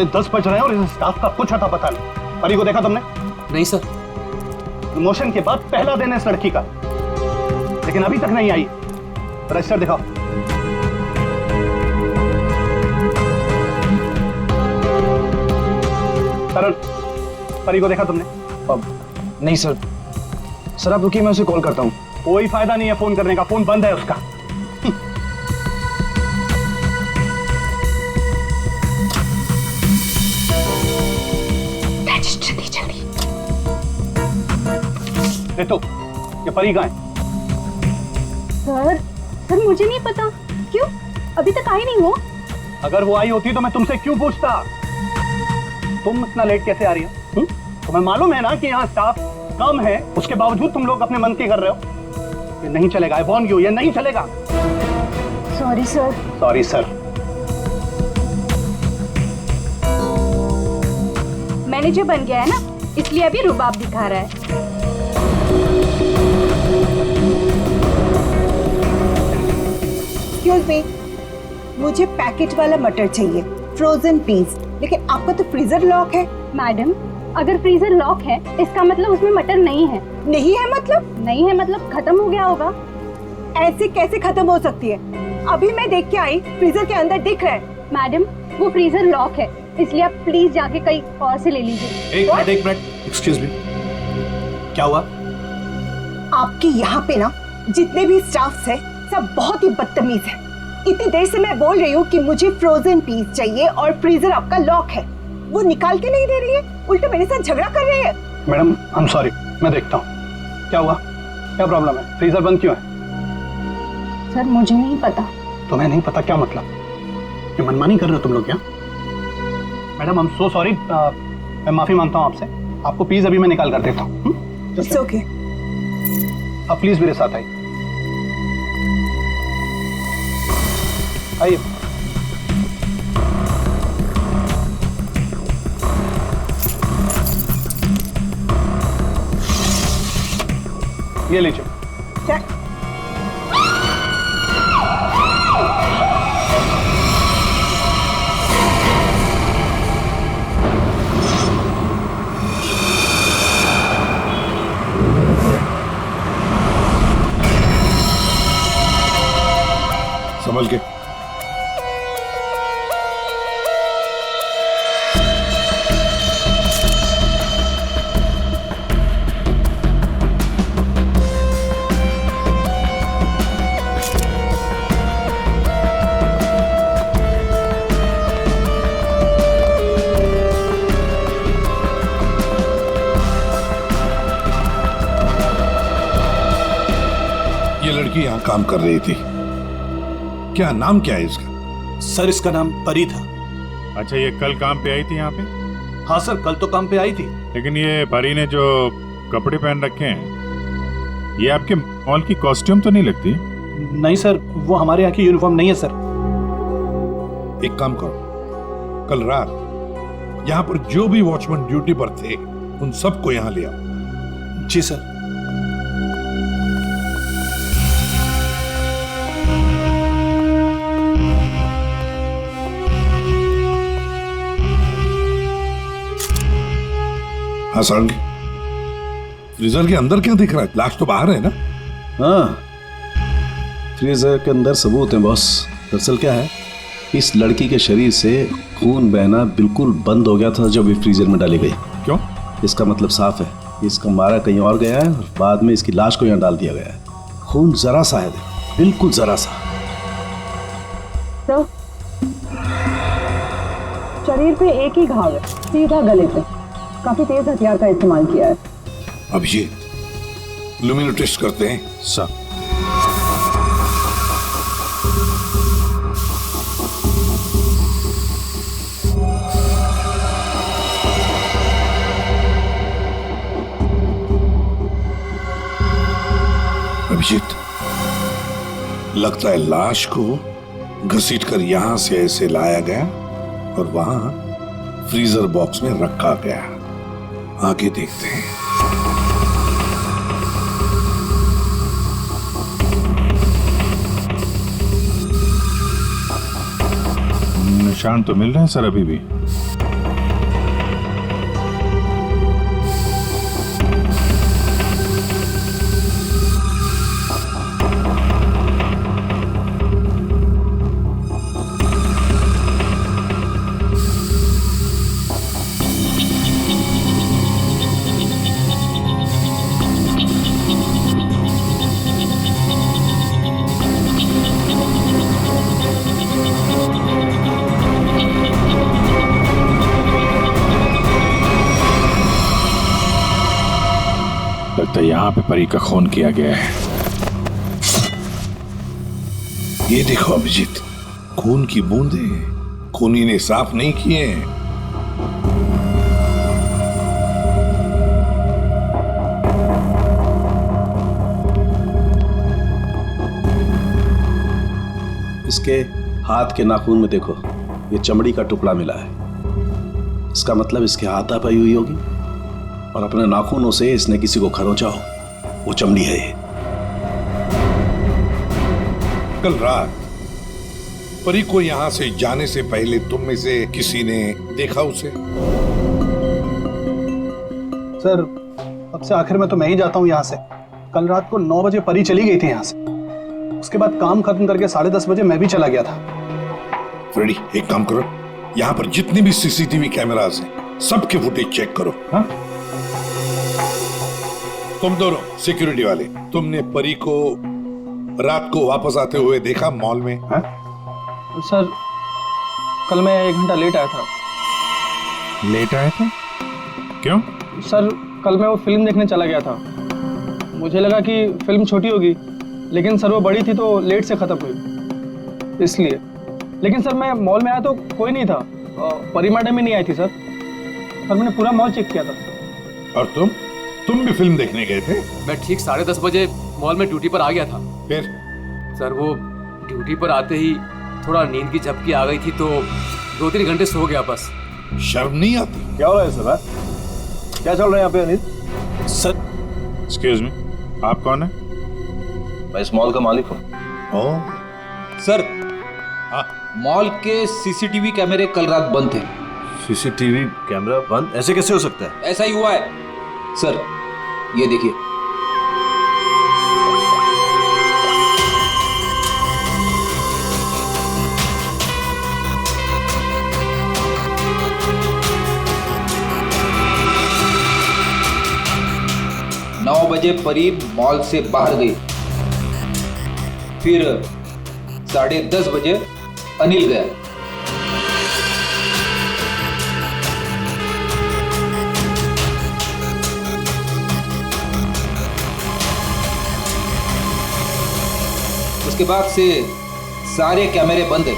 10:30 बज रहे हैं और इस स्टाफ का कुछ अता पता नहीं। परी को देखा तुमने? नहीं सर। प्रमोशन के बाद पहला दिन है इस लड़की का, लेकिन अभी तक नहीं आई। रजिस्टर दिखाओ। करण, परी को देखा तुमने? नहीं सर। सर आप रुकिए, मैं उसे कॉल करता हूँ। कोई फायदा नहीं है फोन करने का, फोन बंद है उसका। तो ये परी कहाँ है? सर मुझे नहीं पता। क्यों? अभी तक आई नहीं हो? अगर वो आई होती तो मैं तुमसे क्यों पूछता? तुम इतना लेट कैसे आ रही हो? तुम्हें मालूम है ना कि यहाँ स्टाफ कम है, उसके बावजूद तुम लोग अपने मन की कर रहे हो। ये नहीं चलेगा। आई वॉर्न यू, ये नहीं चलेगा। Sorry sir. Sorry sir. Manager बन गया है ना, इसलिए अभी रुबाब दिखा रहा है। एक्सक्यूज मी, मुझे पैकेट वाला मटर चाहिए, फ्रोजन पीस। लेकिन आपका तो फ्रीजर लॉक है। मैडम, अगर फ्रीजर लॉक है इसका मतलब उसमें मटर नहीं है। नहीं है मतलब? नहीं है मतलब खत्म हो गया होगा। ऐसे कैसे खत्म हो सकती है? अभी मैं देख के आई, फ्रीजर के अंदर दिख रहा है। मैडम, वो फ्रीजर लॉक है, इसलिए आप प्लीज जाके कहीं और से ले लीजिए। एक मिनट, एक्सक्यूज मी, क्या हुआ? आपके यहाँ पे ना जितने भी स्टाफ्स हैं सब बहुत ही बदतमीज है। इतनी देर से मैं बोल रही हूँ कि मुझे फ्रोजन पीस चाहिए और फ्रीजर आपका लॉक है, वो निकाल के नहीं दे रही है, उल्टा मेरे साथ झगड़ा कर रही है। मैडम आई एम सॉरी, मैं देखता हूँ क्या हुआ, क्या प्रॉब्लम है, फ्रीजर बंद क्यों है? सर मुझे नहीं पता। तुम्हें नहीं पता क्या मतलब? ये मनमानी कर रहे हो तुम लोग क्या? Madam I am so sorry, मैं माफी मांगता हूँ आपसे। आपको प्लीज अभी मैं निकाल कर देता हूँ। It's okay. अब प्लीज मेरे साथ आइए। आइए। ये लीजिए। समझ गए? ये लड़की यहां काम कर रही थी, क्या नाम क्या है इसका? सर इसका नाम परी था। अच्छा, ये कल काम पे आई थी यहाँ पे? हाँ सर, कल तो काम पे आई थी। लेकिन ये परी ने जो कपड़े पहन रखे हैं, ये आपके मॉल की कॉस्ट्यूम तो नहीं लगती? नहीं सर, वो हमारे यहाँ की यूनिफॉर्म नहीं है सर। एक काम करो, कल रात यहाँ पर जो भी वॉचमैन ड्यूटी पर थे उन सबको यहाँ ले आओ। जी सर। हाँ सारंगी, फ्रीजर के अंदर क्या दिख रहा है? लाश तो बाहर है ना? हाँ, फ्रीजर के अंदर सबूत है बॉस। दरअसल क्या है, इस लड़की के शरीर से खून बहना बिल्कुल बंद हो गया था जब ये फ्रीजर में डाली गई। क्यों? इसका मतलब साफ है, इसका मारा कहीं और गया है और बाद में इसकी लाश को यहाँ डाल दिया गया है। खून जरा सा है, बिल्कुल जरा सा। तो शरीर पे एक ही घाव है, सीधा गले पे। काफी तेज हथियार का इस्तेमाल किया है। अब ये लुमिनो टेस्ट करते हैं सर। अभिजीत, लगता है लाश को घसीटकर यहां से ऐसे लाया गया और वहां फ्रीजर बॉक्स में रखा गया। आगे देखते हैं। निशान तो मिल रहे हैं सर अभी भी। लगता है यहाँ पे परी का खून किया गया है। ये देखो अभिजीत, खून की बूंदे खूनी ने साफ नहीं किए हैं। इसके हाथ के नाखून में देखो, ये चमड़ी का टुकड़ा मिला है। इसका मतलब इसके हाथापाई हुई होगी और अपने नाखूनों से इसने किसी को खरोंचा हो, वो चमड़ी है ये। कल रात परी को यहाँ से जाने से पहले तुम में से किसी ने देखा उसे? सर, अब से आखिर में तो मैं ही जाता हूँ यहाँ से। कल रात को 9 बजे परी चली गई थी यहाँ से। उसके बाद काम खत्म करके 10:30 बजे मैं भी चला गया था। फ्रेडी, एक काम करो, यहाँ पर जितने भी सीसीटीवी कैमरास हैं सबके फुटेज चेक करो। हाँ? तुम दोनों सिक्योरिटी वाले, तुमने परी को रात को वापस आते हुए देखा मॉल में? हाँ? सर, कल मैं 1 घंटा लेट आया था। लेट आए थे? क्यों? सर, कल मैं वो फिल्म देखने चला गया था। मुझे लगा कि फिल्म छोटी होगी, लेकिन सर वो बड़ी थी तो लेट से खत्म हुई, इसलिए। लेकिन सर मैं मॉल में आया तो कोई नहीं था, परी मैडम भी नहीं आई थी सर, और मैंने पूरा मॉल चेक किया था। और तुम भी फिल्म देखने गए थे? मैं ठीक 10:30 बजे मॉल में ड्यूटी पर आ गया था। फिर? सर वो ड्यूटी पर आते ही थोड़ा नींद की झपकी आ गई थी तो 2-3 घंटे सो गया बस। शर्म नहीं आती? क्या हो रहा है सर? क्या चल रहा है यहाँ पे अनिल? सर, एक्सक्यूज मी, आप कौन है? मैं इस मॉल का मालिक हूँ। सर, हाँ? मॉल के सीसीटीवी कैमरे कल रात बंद थे। सीसीटीवी कैमरा बंद? ऐसे कैसे हो सकता है? ऐसा ही हुआ है सर, ये देखिए। नौ बजे परी मॉल से बाहर गई, फिर 10:30 बजे अनिल गया। उसके बाद से सारे कैमरे बंद हैं।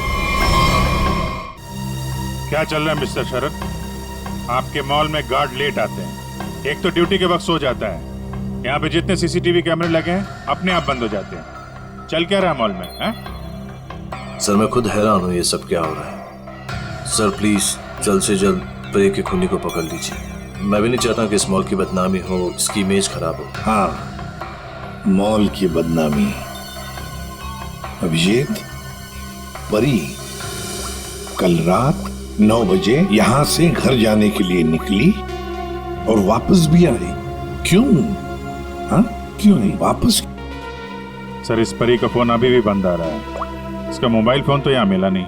क्या चल रहा है मिस्टर शरद? आपके मॉल में गार्ड लेट आते हैं, एक तो ड्यूटी के वक्त सो जाता है, यहाँ पे जितने सीसीटीवी कैमरे लगे हैं अपने आप बंद हो जाते हैं। चल क्या रहा है मॉल में? है? सर मैं खुद हैरान हूँ ये सब क्या हो रहा है। सर प्लीज जल्द से जल्द परी के खूनी को पकड़ लीजिए। मैं भी नहीं चाहता कि इस मॉल की बदनामी हो, इसकी इमेज खराब हो। हाँ, मॉल की बदनामी। अभिजीत, परी कल रात 9 बजे यहाँ से घर जाने के लिए निकली और वापस भी आई। क्यों? हाँ, क्यों नहीं वापस? सर, इस परी का फोन अभी भी बंद आ रहा है, इसका मोबाइल फोन तो यहाँ मिला नहीं।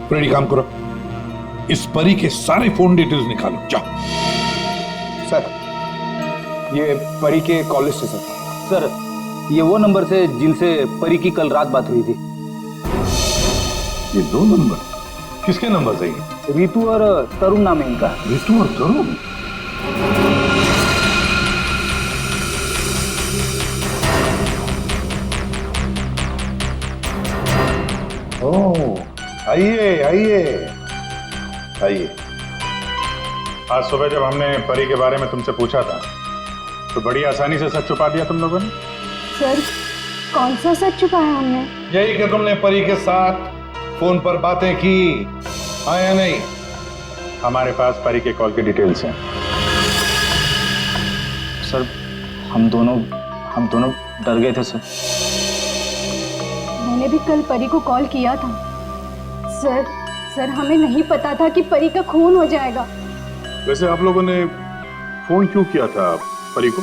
फ्रेडी, काम करो, इस परी के सारे फोन डिटेल्स निकालो, जाओ। सर, ये परी के कॉल लिस्ट है सर। ये वो नंबर से जिनसे परी की कल रात बात हुई थी। ये 2 नंबर किसके नंबर थे? रितु और तरुण नाम है इनका। रितु और तरुण? आइए आइए आइए। आज सुबह जब हमने परी के बारे में तुमसे पूछा था तो बड़ी आसानी से सच छुपा दिया तुम लोगों ने। सर, कौन सा सच छुपाया हमने? यही कि तुमने परी के साथ फोन पर बातें की, हाँ या नहीं? हमारे पास परी के कॉल की डिटेल्स हैं। सर, हम दोनों डर गए थे सर। मैंने भी कल परी को कॉल किया था। सर हमें नहीं पता था कि परी का खून हो जाएगा। वैसे आप लोगों ने फोन क्यों किया था परी को?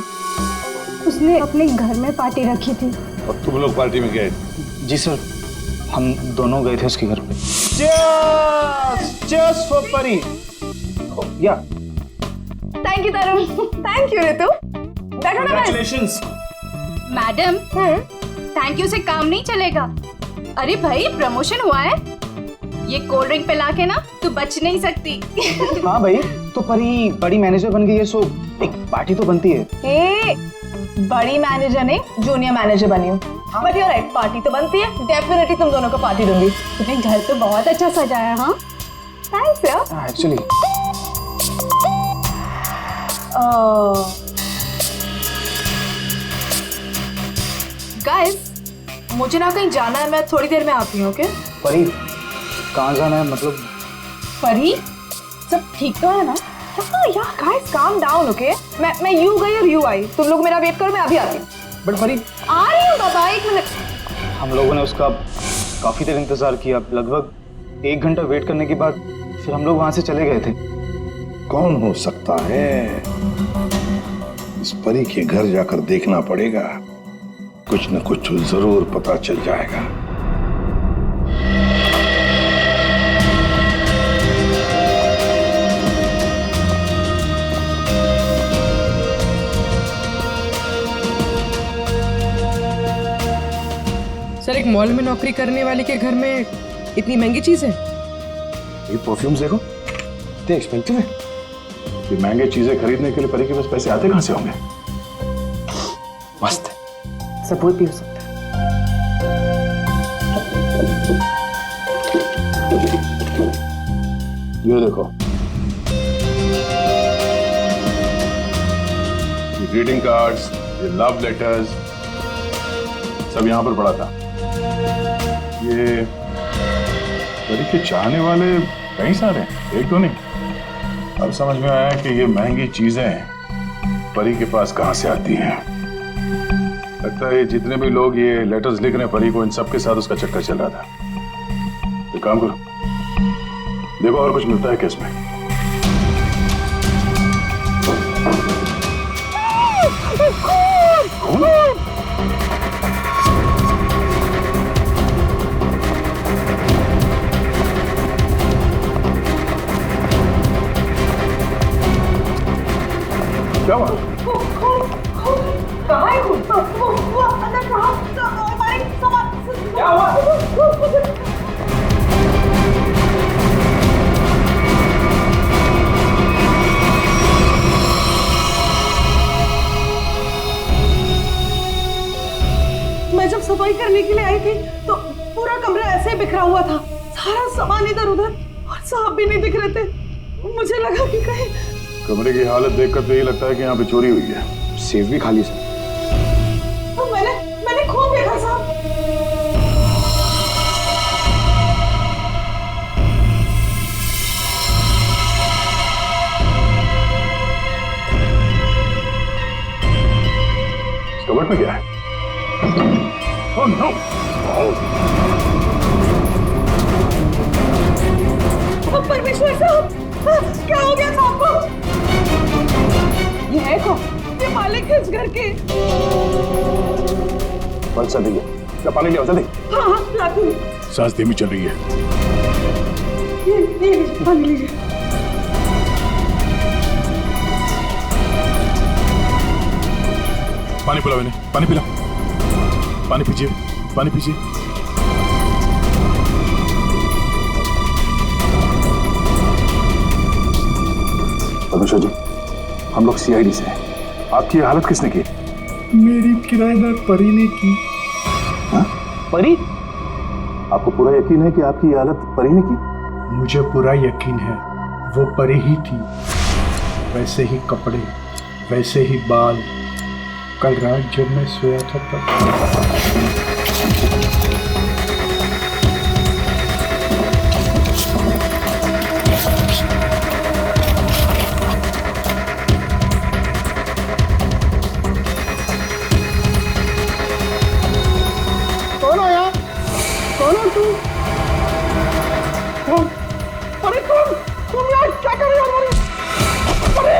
उसने अपने घर में पार्टी रखी थी। और तुम लोग पार्टी में गए? जी सर, हम दोनों गए थे उसके घर पे। Cheers for परी। या thank you Tarun, thank you Ritu. बैठो ना बस। मैडम, थैंक यू से काम नहीं चलेगा। अरे भाई, प्रमोशन हुआ है, ये कोल्ड ड्रिंक पिला के ना तू बच नहीं सकती। हाँ भाई, तो परी बड़ी मैनेजर बन गई है, सो एक पार्टी तो बनती है। ए, बड़ी मैनेजर ने जूनियर मैनेजर बनी हूँ, बट यू राइट, पार्टी तो बनती है। डेफिनेटली तुम दोनों को पार्टी दूंगी। तूने घर तो बहुत अच्छा सजाया। हाँ थैंक्स यार। एक्चुअली गाइस, मुझे ना कहीं जाना है, मैं थोड़ी देर में आती हूँ। ओके परी, कहाँ जाना है? मतलब परी, सब ठीक तो है ना? या गाइस काम डाउन। ओके, मैं यू गई और यू आई, तुम लोग मेरा वेट करो, मैं अभी आती हूँ। बट परी, आ रही हूँ बाबा, एक मिनट। हम लोगों ने उसका काफी देर इंतजार किया, लगभग 1 घंटा वेट करने के बाद फिर हम लोग वहां से चले गए थे। कौन हो सकता है? इस परी के घर जाकर देखना पड़ेगा, कुछ न कुछ जरूर पता चल जाएगा। सर, एक मॉल में नौकरी करने वाले के घर में इतनी महंगी चीज है? ये परफ्यूम्स देखो, इतने एक्सपेंसिव है। ये महंगे चीजें खरीदने के लिए परी के पास पैसे आते कहां से होंगे? मस्त है। सब कोई पी सकता है। ये देखो, ये ग्रीटिंग कार्ड्स, ये लव लेटर्स सब यहां पर पड़ा था। ये परी के चाहने वाले कई सारे हैं, एक तो नहीं। अब समझ में आया कि ये महंगी चीजें परी के पास कहां से आती हैं। लगता है जितने भी लोग ये लेटर्स लिख रहे हैं परी को, इन सब के साथ उसका चक्कर चल रहा था। एक काम करो, देखो और कुछ मिलता है क्या इसमें। क्या हुआ? कहाँ है खून? वो अंदर कहाँ? हमारे सामान क्या हुआ? मैं जब सफाई करने के लिए आई थी तो पूरा कमरा ऐसे ही बिखरा हुआ था, सारा सामान इधर उधर, और सांप भी नहीं दिख रहे थे। मुझे लगा कि कहीं कमरे की हालत देखकर तो यही लगता है कि यहाँ पे चोरी हुई है। सेफ भी खाली से। तो मैंने खून देखा साहब। कबर्ड में क्या है? Oh no! परमेश्वर साहब, क्या हो गया साहब को? ये है कौन? ये मालिक है इस घर के। बस चल रही है, क्या पानी लिया जल्दी। हाँ हाँ, लाती हूँ। सांस धीमी चल रही है। ये लीजिए, पानी लीजिए। पानी पिलाओ इन्हें, पानी पिलाओ। पानी पीजिए, पानी पीजिए। परमेश्वर जी, हम लोग सीआईडी से हैं। आपकी हालत किसने की? मेरी किराएदार परी ने की। हाँ? परी? आपको पूरा यकीन है कि आपकी हालत परी ने की? मुझे पूरा यकीन है, वो परी ही थी। वैसे ही कपड़े, वैसे ही बाल। कल रात जब मैं सोया था तब। कौन आया? कौन हो तू? कौन? अरे तुम यार क्या कर रहे हो हमारे? अरे!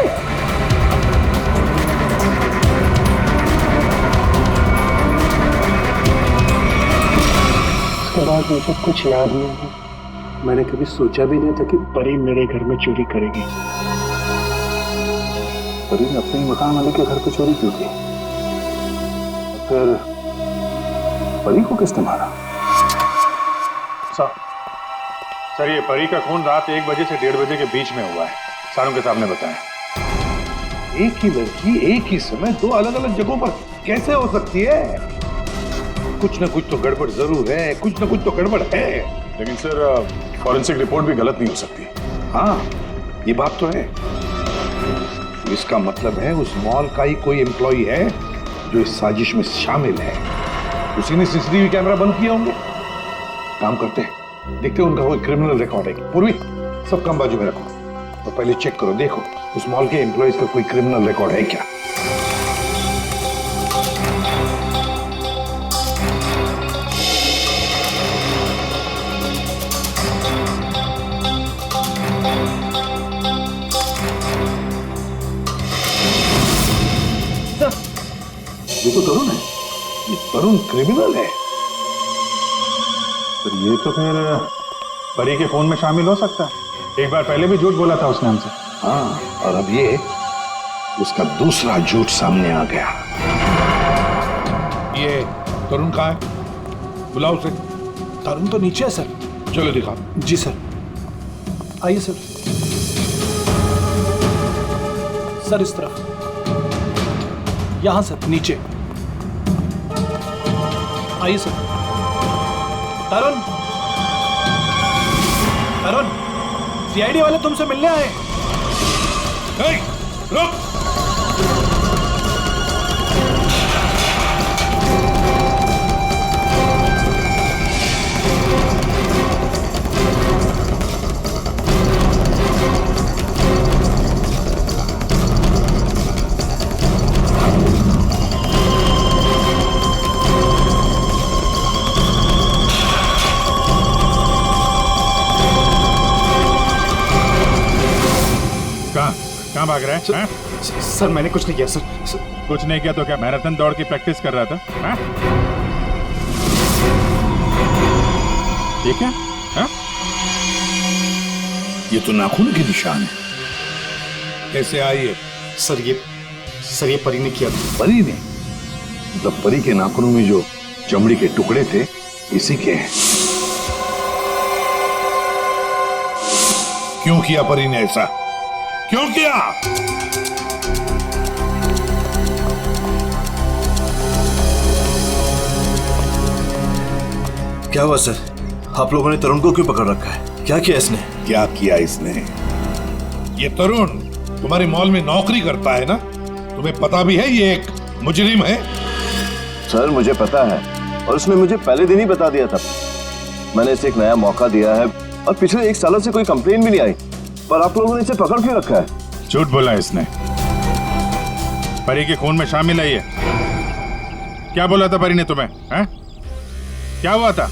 उसके बाद मुझे कुछ याद नहीं है। मैंने कभी सोचा भी नहीं था कि परी मेरे घर में चोरी करेगी। परी ने अपने ही मकान वाले के घर पे चोरी क्यों की? फिर परी को किसने मारा? सर ये परी का खून रात 1 बजे से 1:30 बजे के बीच में हुआ है, सारों के सामने बताया। एक ही लड़की एक ही समय 2 अलग अलग जगहों पर कैसे हो सकती है? कुछ ना कुछ तो गड़बड़ जरूर है, कुछ ना कुछ तो गड़बड़ है। लेकिन सर फॉरेंसिक रिपोर्ट भी गलत नहीं हो सकती। हाँ, ये बात तो है। इसका मतलब है उस मॉल का ही कोई एम्प्लॉई है जो इस साजिश में शामिल है। उसी ने सीसीटीवी कैमरा बंद किया होंगे। काम करते हैं, देखते हैं उनका कोई क्रिमिनल रिकॉर्ड है। पूर्वी, सब काम बाजू में रखो तो पहले चेक करो, देखो उस मॉल के एम्प्लॉइज का कोई क्रिमिनल रिकॉर्ड है क्या। ये तो तरुण है, ये तरुण क्रिमिनल है। तो ये तो फिर परी के खून में शामिल हो सकता है। एक बार पहले भी झूठ बोला था उसने हमसे। हाँ, और अब ये उसका दूसरा झूठ सामने आ गया। ये तरुण कहाँ है? बुलाओ उसे। तरुण तो नीचे है सर। चलो दिखा। जी सर। आइए सर। सर इस तरफ, यहां सर, नीचे आइए सर। तरुण, तरुण, सीआईडी वाले तुमसे मिलने आए। रुक। कहाँ भाग रहा है? सर मैंने कुछ नहीं किया सर। कुछ नहीं किया तो क्या मैराथन दौड़ की प्रैक्टिस कर रहा था? हाँ? ये क्या? हाँ? ये तो नाखून के निशान है। कैसे आई है? सर ये परी ने किया था। परी ने? मतलब परी के नाखूनों में जो चमड़ी के टुकड़े थे इसी के हैं। क्यों किया परी ने ऐसा? क्यों किया? क्या हुआ सर? आप लोगों ने तरुण को क्यों पकड़ रखा है? क्या किया इसने? क्या किया इसने? ये तरुण तुम्हारे मॉल में नौकरी करता है ना? तुम्हें पता भी है ये एक मुजरिम है? सर मुझे पता है, और उसने मुझे पहले दिन ही बता दिया था। मैंने इसे एक नया मौका दिया है और पिछले 1 सालों से कोई कंप्लेन भी नहीं आई, पर आप लोगों ने इसे पकड़ क्यों रखा है? झूठ बोला इसने। परी के खून में शामिल है ये। क्या बोला था परी ने तुम्हें? हैं? क्या हुआ था?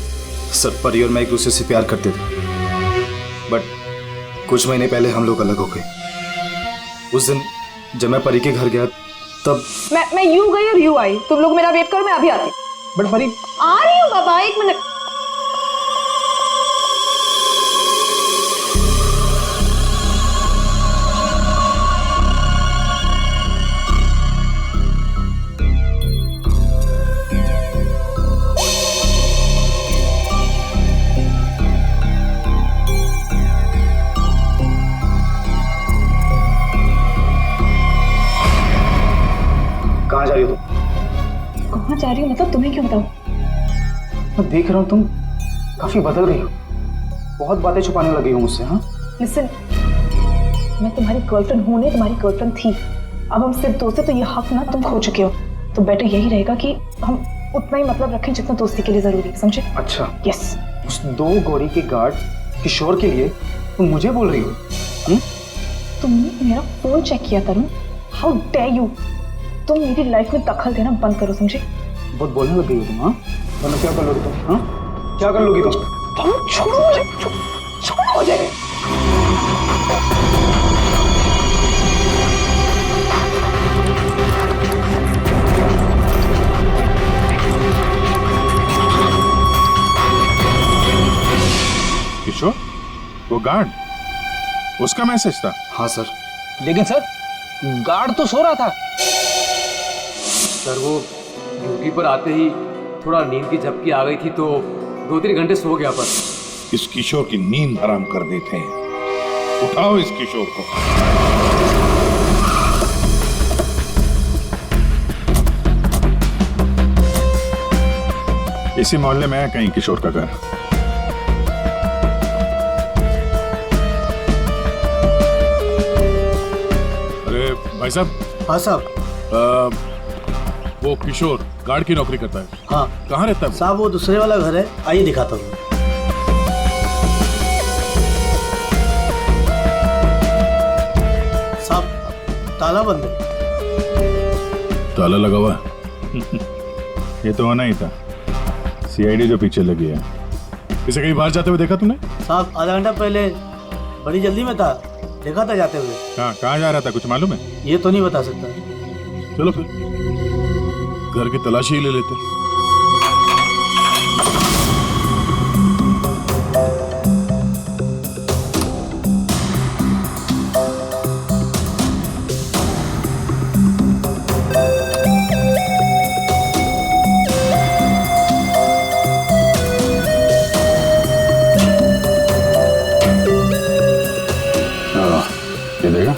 सर परी और मैं एक दूसरे से प्यार करते थे, बट कुछ महीने पहले हम लोग अलग हो गए। उस दिन जब मैं परी के घर गया तब मैं यूं गई और यूं आई। तुम लोग मेरा वेट करो, मैं अभी आती। बट परी, आ रही हूँ बाबा, 1 मिनट। कहाँ जा रही हो तुम? कहाँ जा रही हूँ मतलब? तुम्हें क्यों बताऊँ? मैं देख रहा हूँ तुम काफी बदल गई हो, बहुत बातें छुपाने लगी हो मुझसे। हाँ लिसन, मैं तुम्हारी गर्लफ्रेंड हूँ नहीं, तुम्हारी गर्लफ्रेंड थी। अब हम सिर्फ दोस्त हैं, तो ये हक ना तुम खो चुके हो। तो बेटर यही रहेगा कि हम उतना ही मतलब रखें जितना दोस्ती के लिए जरूरी है, समझे? अच्छा, यस। उस 2 गोरी के गार्ड किशोर के लिए तुम मुझे बोल रही हो? तुमने मेरा फोन चेक किया तरुण, हाउ डेयर यू। तुम मेरी लाइफ में दखल देना बंद करो, समझे? बहुत बोलने लग गई हो तुम। हाँ, वरना क्या कर लोगी तुम? हाँ, क्या कर लोगी तुम? छोड़ो मुझे, छोड़ो मुझे। किशोर, वो गार्ड, उसका मैसेज था? हाँ सर, लेकिन सर गार्ड तो सो रहा था। सर वो ड्यूटी पर आते ही थोड़ा नींद की झपकी आ गई थी तो 2-3 घंटे सो गया, पर इस किशोर की नींद हराम कर देते हैं। उठाओ इस किशोर को। इसी मोहल्ले में है कहीं किशोर का घर। अरे भाई साहब। हाँ साहब। वो किशोर गार्ड की नौकरी करता है। हाँ। कहाँ रहता है साहब वो दूसरे वाला घर है, आइए दिखाता हूँ। साहब ताला बंद है। ताला लगा हुआ है। ये तो होना ही था, सीआईडी जो पीछे लगी है। इसे कहीं बाहर जाते हुए देखा तूने? साहब आधा घंटा पहले बड़ी जल्दी में था, देखा था जाते हुए। कहाँ जा रहा था, कुछ मालूम है? ये तो नहीं बता सकता। चलो फिर घर की तलाशी ही ले लेते। ये देगा।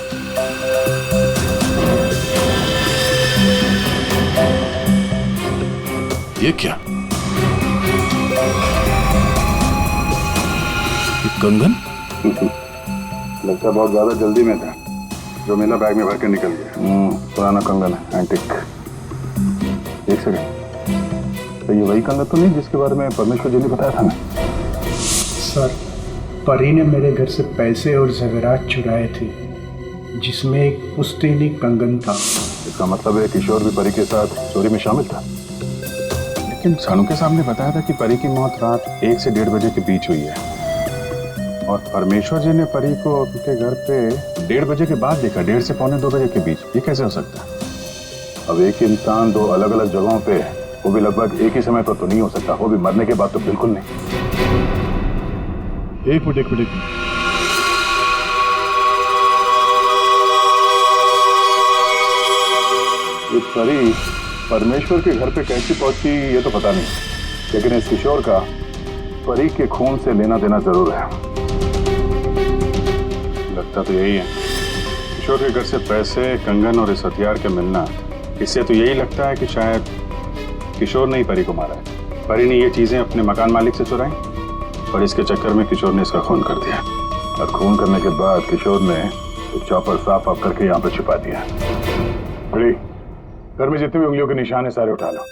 ये क्या? ये कंगन? लगता बहुत ज्यादा जल्दी में था, जो मेरा बैग में भर के निकल गया। पुराना कंगन है, एंटिक। एक सेकंड, तो ये वही कंगन तो नहीं जिसके बारे में परमेश्वर जी ने बताया था ना? सर, परी ने मेरे घर से पैसे और ज़ेवरात चुराए थे, जिसमें एक पुश्तैनी कंगन था। इसका मतलब है किशोर भी परी के साथ चोरी में शामिल था। लेकिन सानू के सामने बताया था कि परी की मौत रात 1 से 1:30 बजे के बीच हुई है, और परमेश्वर जी ने परी को उनके घर पे 1:30 बजे के बाद देखा, 1:30 से 1:45 बजे के बीच। ये कैसे हो सकता है? अब एक इंसान दो अलग अलग जगहों पे, वो भी लगभग एक ही समय पर तो नहीं हो सकता, वो भी मरने के बाद तो बिल्कुल नहीं। एक मिनट। ये परी परमेश्वर के घर पे कैसी पहुंची ये तो पता नहीं, लेकिन इस किशोर का परी के खून से लेना देना जरूर है। लगता तो यही है। किशोर के घर से पैसे, कंगन और इस हथियार के मिलना, इससे तो यही लगता है कि शायद किशोर ने ही परी को मारा है। परी ने ये चीजें अपने मकान मालिक से चुराई, और इसके चक्कर में किशोर ने इसका खून कर दिया, और खून करने के बाद किशोर ने चॉपर साफ आप करके यहाँ पे छुपा दिया। बड़ी घर में जितने भी उंगलियों के निशान है सारे उठा लो।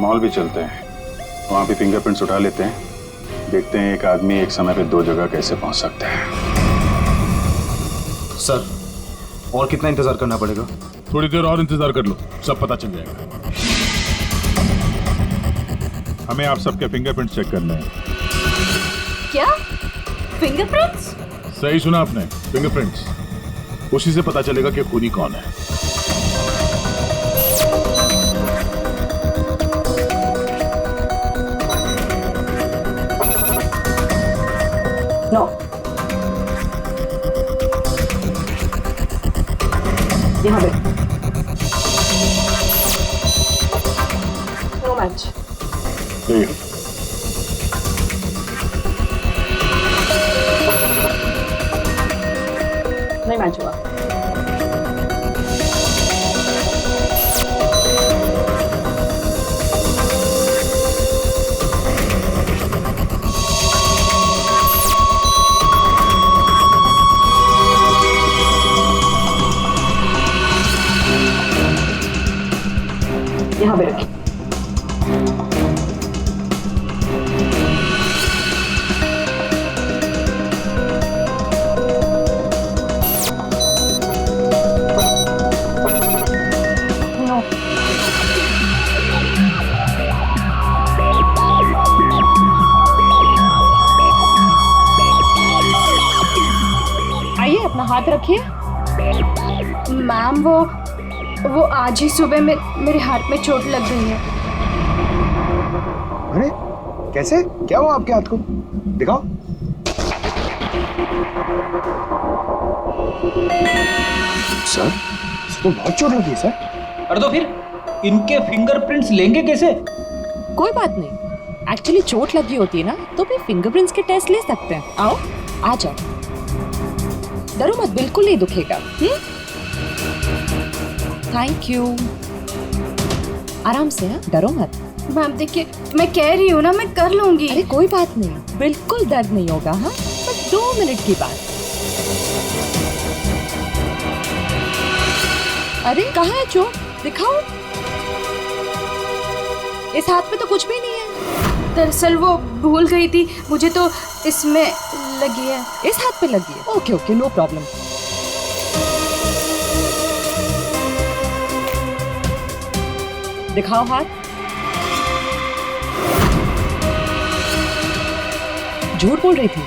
मॉल भी चलते हैं, वहां भी फिंगरप्रिंट्स उठा लेते हैं, देखते हैं एक आदमी एक समय पे 2 जगह कैसे पहुंच सकता है। सर और कितना इंतजार करना पड़ेगा? थोड़ी देर और इंतजार कर लो, सब पता चल जाएगा। हमें आप सबके फिंगरप्रिंट्स चेक करने हैं। क्या फिंगरप्रिंट्स? सही सुना आपने, फिंगरप्रिंट्स। उसी से पता चलेगा कि खूनी कौन है। नो, यहाँ पे नो मैच। नहीं मैच हुआ। यहाँ पे रखिए। आइए अपना हाथ रखिए। मैम वो आज ही सुबह में मेरे हाथ में चोट लग गई है। अरे कैसे, क्या हुआ आपके हाथ को? दिखाओ। सर इसको बहुत चोट लगी है सर। अरे तो फिर इनके फिंगरप्रिंट्स लेंगे कैसे? कोई बात नहीं, एक्चुअली चोट लगी होती है ना तो भी फिंगरप्रिंट्स के टेस्ट ले सकते हैं। आओ आ जाओ, डरो मत, बिल्कुल नहीं दुखेगा। थैंक यू, आराम से, हाँ डरो मत। मैम देखिए, मैं कह रही हूँ ना, मैं कर लूंगी। अरे कोई बात नहीं, बिल्कुल दर्द नहीं होगा। हाँ बस 2 मिनट की बात। अरे कहाँ है चोट, दिखाओ। इस हाथ पे तो कुछ भी नहीं है। दरअसल वो भूल गई थी, मुझे तो इसमें लगी है। इस हाथ पे लगी है? Okay okay, no problem. दिखाओ हाथ। झूठ बोल रही थी।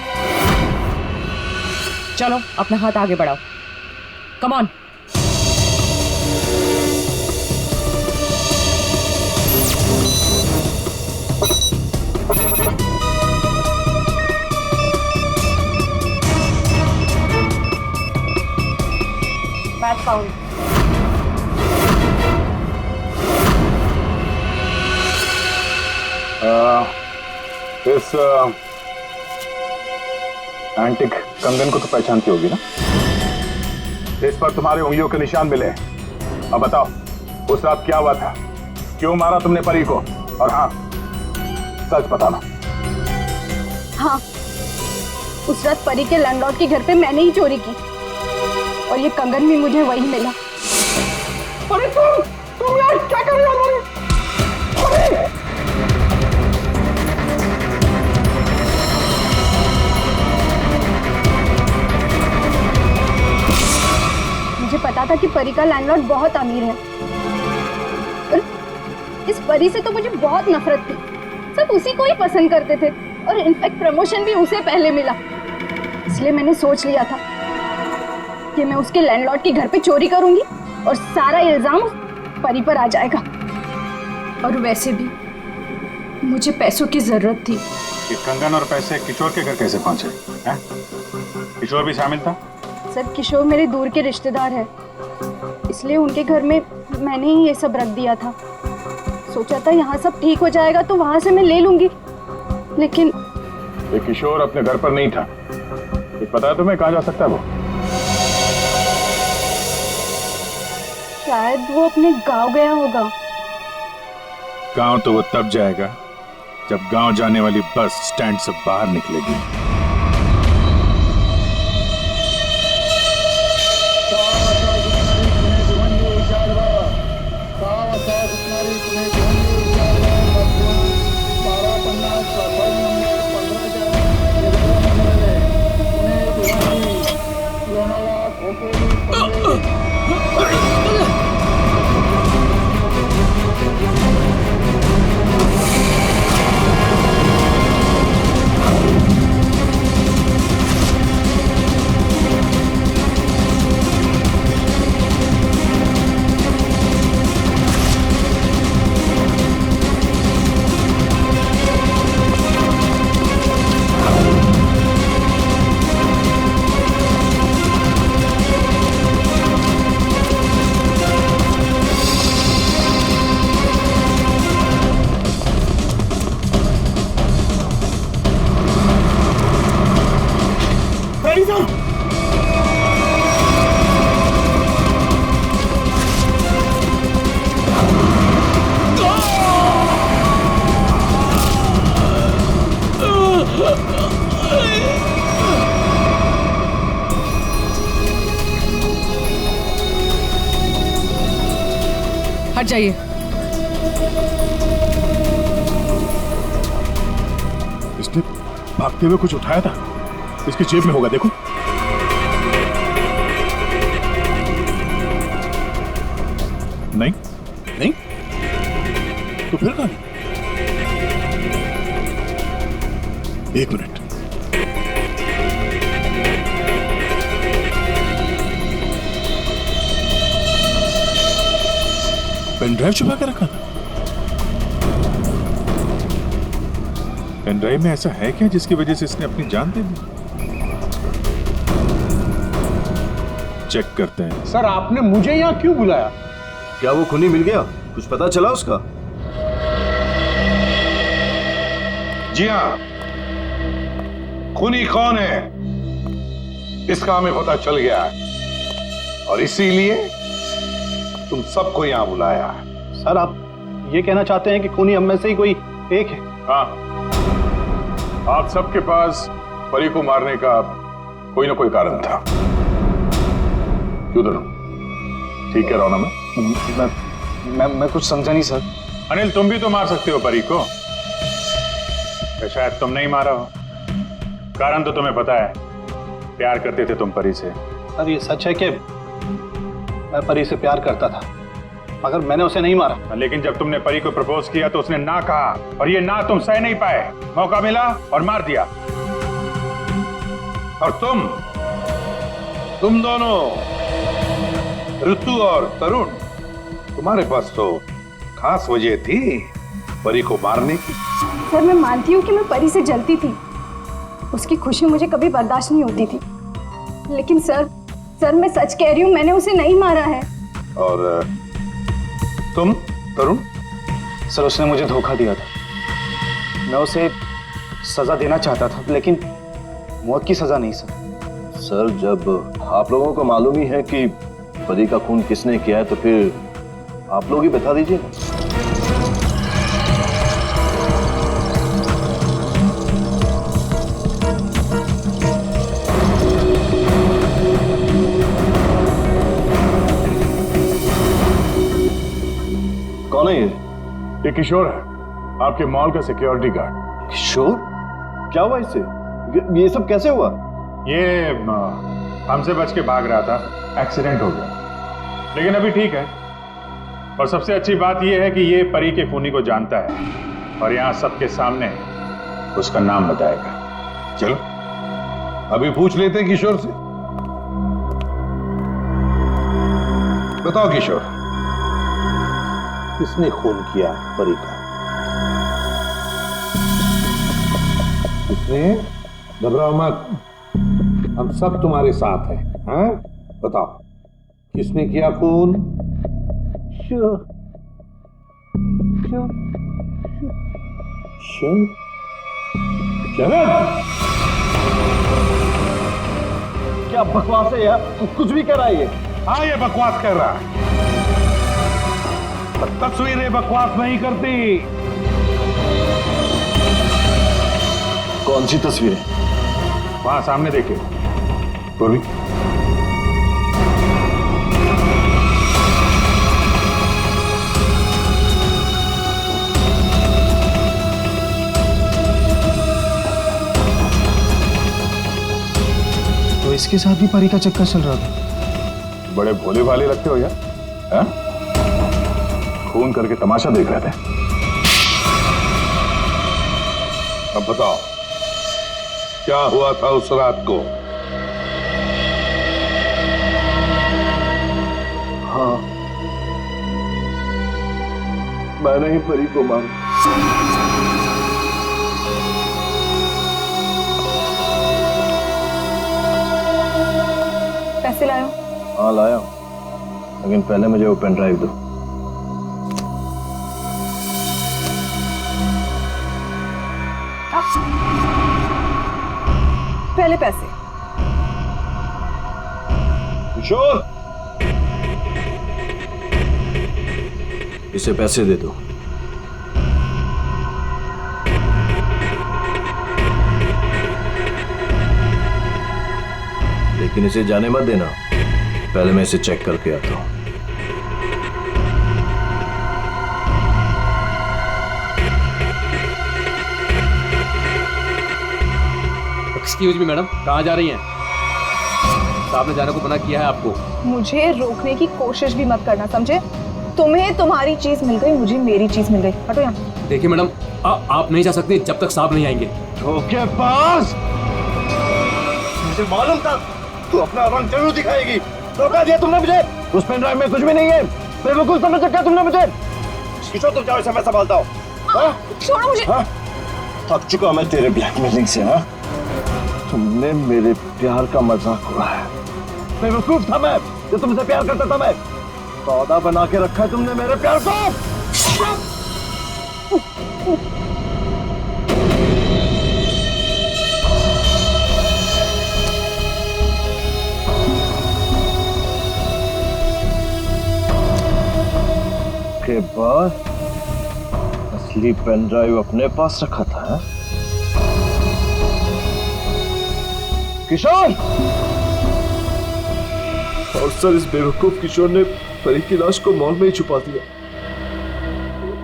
चलो अपना हाथ आगे बढ़ाओ, कम ऑन। Back count. इस एंटिक कंगन को तो पहचानती होगी ना? इस पर तुम्हारे उंगलियों के निशान मिले। अब बताओ, उस रात क्या हुआ था? क्यों मारा तुमने परी को? और हाँ, सच बताना। हाँ, उस रात परी के लैंडलॉर्ड के घर पे मैंने ही चोरी की और ये कंगन भी मुझे वही मिला। अरे तुम यार क्या कर रहे हो? मुझे पता था कि परी का लैंडलॉर्ड बहुत अमीर है। इस परी से तो मुझे बहुत नफरत थी। सब उसी को ही पसंद करते थे और इनफैक्ट प्रमोशन भी उसे पहले मिला। इसलिए मैंने सोच लिया था कि मैं उसके लैंडलॉर्ड के घर पे चोरी करूंगी और सारा इल्जाम परी पर आ जाएगा। और वैसे भी मुझे पैसों की जरूरत थी। ये कंगन और पैसे किशोर के घर कैसे पहुंचे? हैं? किशोर भी शामिल था? सर, किशोर मेरे दूर के रिश्तेदार है, इसलिए उनके घर में मैंने ही ये सब रख दिया था। सोचा था यहाँ सब ठीक हो जाएगा तो वहां से मैं ले लूंगी, लेकिन ये किशोर अपने घर पर नहीं था। ये पता है तुम्हें कहाँ जा सकता है वो? शायद वो अपने गांव गया होगा। गांव तो वो तब जाएगा जब गांव जाने वाली बस स्टैंड से बाहर निकलेगी। हट जाइए। इसने भागते हुए कुछ उठाया था, इसकी जेब में होगा, देखो। नहीं नहीं तो फिर कहां? एक मिनट, पेन ड्राइव छुपा के रखा था। पेन ड्राइव में ऐसा है क्या जिसकी वजह से इसने अपनी जान दे दी? चेक करते हैं। सर, आपने मुझे यहाँ क्यों बुलाया? क्या वो खूनी मिल गया? कुछ पता चला उसका? जी हाँ, खूनी कौन है इसका हमें पता चल गया है और इसीलिए तुम सबको यहां बुलाया है। सर आप ये कहना चाहते हैं कि खूनी हम में से ही कोई एक है? हाँ, आप सबके पास परी को मारने का कोई ना कोई कारण था। क्यों धर्म, ठीक कह रहा हूं ना मैं कुछ समझा नहीं सर। अनिल, तुम भी तो मार सकते हो परी को, या शायद तुम नहीं मारा हो। कारण तो तुम्हें पता है, प्यार करते थे तुम परी से। सर ये सच है कि मैं परी से प्यार करता था, मगर मैंने उसे नहीं मारा। लेकिन जब तुमने परी को प्रपोज किया तो उसने ना कहा, और ये ना तुम सह नहीं पाए। मौका मिला और मार दिया। और तुम दोनों, ऋतु और तरुण, तुम्हारे पास तो खास वजह थी परी को मारने की। सर मैं मानती हूँ कि मैं परी से जलती थी, उसकी खुशी मुझे कभी बर्दाश्त नहीं होती थी, लेकिन सर मैं सच कह रही हूँ, मैंने उसे नहीं मारा है। और तुम तरुण? सर उसने मुझे धोखा दिया था, मैं उसे सजा देना चाहता था, लेकिन मौत की सजा नहीं सर। सर जब आप लोगों को मालूम ही है कि परी का खून किसने किया है तो फिर आप लोग ही बता दीजिए ना। कौन है ये किशोर है, आपके मॉल का सिक्योरिटी गार्ड। किशोर? क्या हुआ इससे? ये सब कैसे हुआ? ये हमसे बच के भाग रहा था, एक्सीडेंट हो गया, लेकिन अभी ठीक है। और सबसे अच्छी बात यह है कि ये परी के खूनी को जानता है और यहाँ सबके सामने उसका नाम बताएगा। चलो अभी पूछ लेते हैं किशोर से। बताओ किशोर, किसने खून किया परी का? किसने? घबराओ मत, हम सब तुम्हारे साथ हैं। हाँ बताओ, किसने किया खून? शरद, क्या बकवास है यार, कुछ भी कर रहा है ये। हाँ ये बकवास कर रहा है, तस्वीरें बकवास नहीं करती। कौन सी तस्वीरें? वहां सामने देखिए पूर्वी। तो इसके साथ भी परी का चक्कर चल रहा था। बड़े भोले भाले लगते हो यार, है? खून करके तमाशा देख रहे थे। अब बताओ क्या हुआ था उस रात को? हाँ, मैंने ही परी को मारा। पैसे लायो? हाँ लाया, लेकिन पहले मुझे वो पेन ड्राइव दो। पहले पैसे। किशोर, इसे पैसे दे दो। लेकिन इसे जाने मत देना, पहले मैं इसे चेक करके आता हूं। एक्सक्यूज मी मैडम, कहाँ जा रही हैं? साहब ने जाने को मना किया है आपको। मुझे रोकने की कोशिश भी मत करना, समझे? तुम्हें तुम्हारी चीज मिल गई, मुझे मेरी चीज मिल गई। हटो यहाँ। देखिए मैडम, आप नहीं जा सकती जब तक साहब नहीं आएंगे। धोखेबाज! मुझे मालूम था तू अपना रंग जरूर दिखाएगी। धोखा दिया तुमने मुझे। उस पेन ड्राइव में कुछ भी नहीं है। बेवकूफ समझ रखा तुमने मुझे। किशोर तुम जाओ, इसे मैं संभालता हूँ। छोड़ो मुझे। थक चुका मैं तेरे ब्लैकमेलिंग से। हाँ, तुमने मेरे प्यार का मजाक उड़ाया। बेवकूफ था मैं, जो तुमसे प्यार करता था मैं। सौदा बना के रखा है तुमने मेरे प्यार को। उसके बाद असली पेन ड्राइव अपने पास रखा था, हा? किशोर! और सर इस बेवकूफ किशोर ने परी की लाश को मॉल में ही छुपा दिया।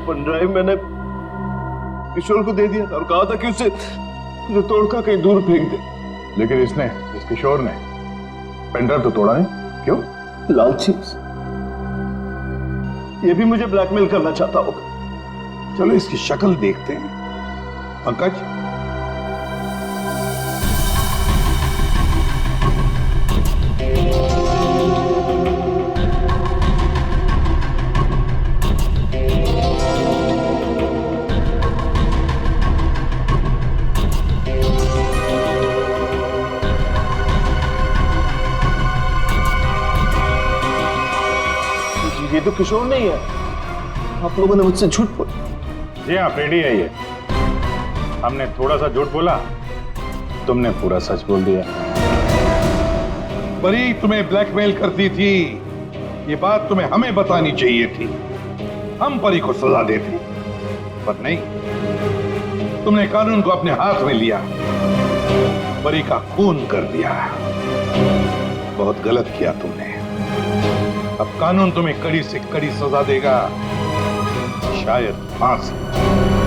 पेन ड्राइव मैंने किशोर को दे दिया था और कहा था कि उसे तोड़कर कहीं दूर फेंक दे। लेकिन इस किशोर ने पेनड्राइव तो तोड़ा नहीं, क्यों? लालची। ये भी मुझे ब्लैकमेल करना चाहता होगा। चलो इसकी शक्ल देखते हैं। पंकज, ये तो किशोर नहीं है। आप लोगों ने मुझसे झूठ बोला। जी हाँ, फ्रेडी है ये। हमने थोड़ा सा झूठ बोला, तुमने पूरा सच बोल दिया। परी तुम्हें ब्लैकमेल करती थी, ये बात तुम्हें हमें बतानी चाहिए थी। हम परी को सजा देते, पर नहीं, तुमने कानून को अपने हाथ में लिया, परी का खून कर दिया। बहुत गलत किया तुमने। अब कानून तुम्हें कड़ी से कड़ी सजा देगा, शायद फांसी।